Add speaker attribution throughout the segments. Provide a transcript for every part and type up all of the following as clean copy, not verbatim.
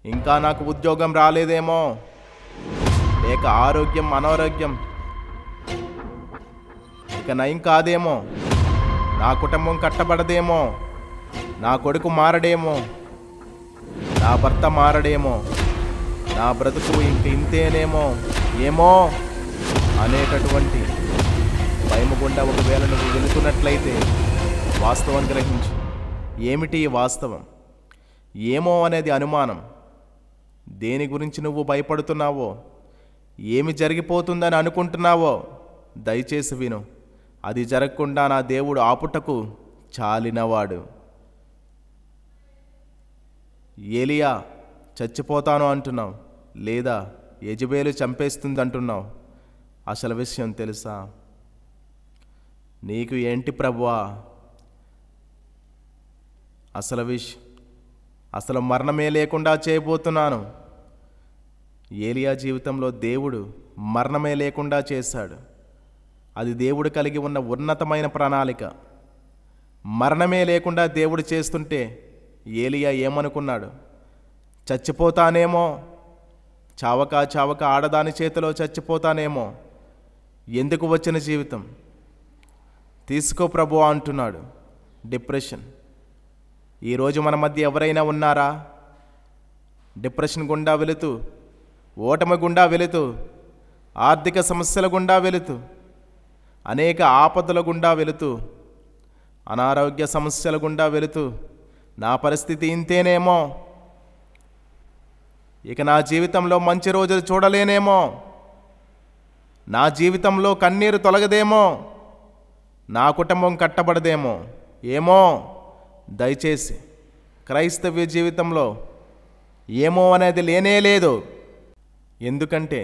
Speaker 1: ఇంకా నాకు ఉద్యోగం రాలేదేమో, లేక ఆరోగ్యం అనారోగ్యం ఇక నయం కాదేమో, నా కుటుంబం కట్టబడదేమో, నా కొడుకు మారడేమో, నా భర్త మారడేమో, నా బ్రతుకు ఇంక ఇంతేనేమో ఏమో అనేటటువంటి భయము గుండా ఒకవేళ నువ్వు వెళుతున్నట్లయితే వాస్తవం గ్రహించు. ఏమిటి ఈ వాస్తవం? ఏమో అనేది అనుమానం. దేని గురించి నువ్వు భయపడుతున్నావో, ఏమి జరిగిపోతుందని అనుకుంటున్నావో దయచేసి విను. అది జరగకుండా నా దేవుడు ఆపుటకు చాలినవాడు. ఏలియా చచ్చిపోతాను అంటున్నావు, లేదా యెజబెలు చంపేస్తుంది అంటున్నావు. అసలు విషయం తెలుసా? నీకు ఏంటి ప్రభువా అసలు మరణమే లేకుండా చేయబోతున్నాను. ఏలియా జీవితంలో దేవుడు మరణమే లేకుండా చేశాడు. అది దేవుడు కలిగి ఉన్న ఉన్నతమైన ప్రణాళిక. మరణమే లేకుండా దేవుడు చేస్తుంటే ఏలియా ఏమనుకున్నాడు? చచ్చిపోతానేమో, చావక ఆడదాని చేతిలో చచ్చిపోతానేమో, ఎందుకు వచ్చిన జీవితం, తీసుకో ప్రభువా అంటున్నాడు. డిప్రెషన్. ఈరోజు మన మధ్య ఎవరైనా ఉన్నారా? డిప్రెషన్ గుండా వెళుతూ, ఓటమి గుండా వెళుతూ, ఆర్థిక సమస్యల గుండా వెళుతూ, అనేక ఆపదల గుండా వెళుతూ, అనారోగ్య సమస్యల గుండా వెళుతూ, నా పరిస్థితి ఇంతేనేమో, ఇక నా జీవితంలో మంచి రోజులు చూడలేనేమో, నా జీవితంలో కన్నీరు తొలగదేమో, నా కుటుంబం కట్టబడదేమో ఏమో. దయచేసి క్రైస్తవ్య జీవితంలో ఏమో అనేది లేనే లేదు. ఎందుకంటే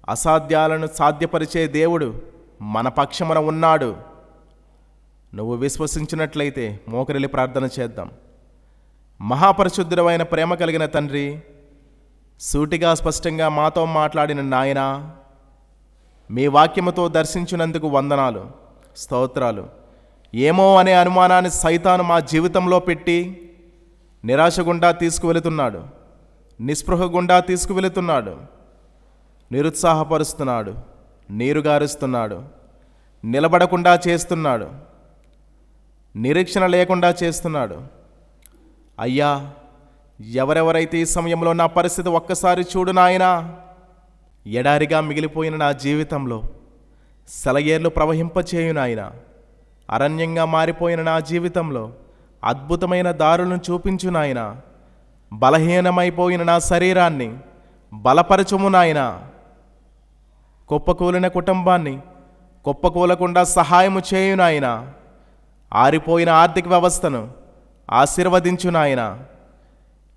Speaker 1: అసాధ్యాలను సాధ్యపరిచే దేవుడు మన పక్షమున ఉన్నాడు. నువ్వు విశ్వసించినట్లయితే మోకరిల్లి ప్రార్థన చేద్దాం. మహాపరిశుద్ధుడైన ప్రేమ కలిగిన తండ్రి, సూటిగా స్పష్టంగా మాతో మాట్లాడిన నాయనా, మీ వాక్యముతో దర్శించినందుకు వందనాలు, స్తోత్రాలు. ఏమో అనే అనుమానాన్ని సైతాను మా జీవితంలో పెట్టి నిరాశ గుండా తీసుకువెళుతున్నాడు, నిస్పృహ గుండా తీసుకువెళుతున్నాడు, నిరుత్సాహపరుస్తున్నాడు, నీరుగారుస్తున్నాడు, నిలబడకుండా చేస్తున్నాడు, నిరీక్షణ లేకుండా చేస్తున్నాడు. అయ్యా, ఎవరెవరైతే ఈ సమయంలో నా పరిస్థితి ఒక్కసారి చూడు నాయనా, ఎడారిగా మిగిలిపోయిన నా జీవితంలో సెలయేర్లు ప్రవహింపచేయు నాయనా, అరణ్యంగా మారిపోయిన నా జీవితంలో అద్భుతమైన దారులను చూపించు నాయనా, బలహీనమైపోయిన నా శరీరాన్ని బలపరచుము నాయనా, కుప్పకూలిన కుటుంబాన్ని కుప్పకూలకుండా సహాయము చేయు నాయనా, ఆరిపోయిన ఆర్థిక వ్యవస్థను ఆశీర్వదించు నాయనా.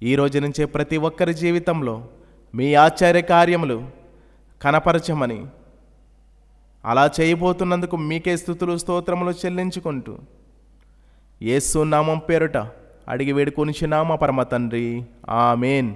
Speaker 1: ఈరోజు నుంచే ప్రతి ఒక్కరి జీవితంలో మీ ఆశ్చర్య కార్యములు కనపరచమని, అలా చేయబోతున్నందుకు మీకే స్తుతులు స్తోత్రములు చెల్లించుకుంటూ యేసు నామం పేరుట అడిగి వేడుకొనిచున్నాము పరమ తండ్రి. ఆమేన్.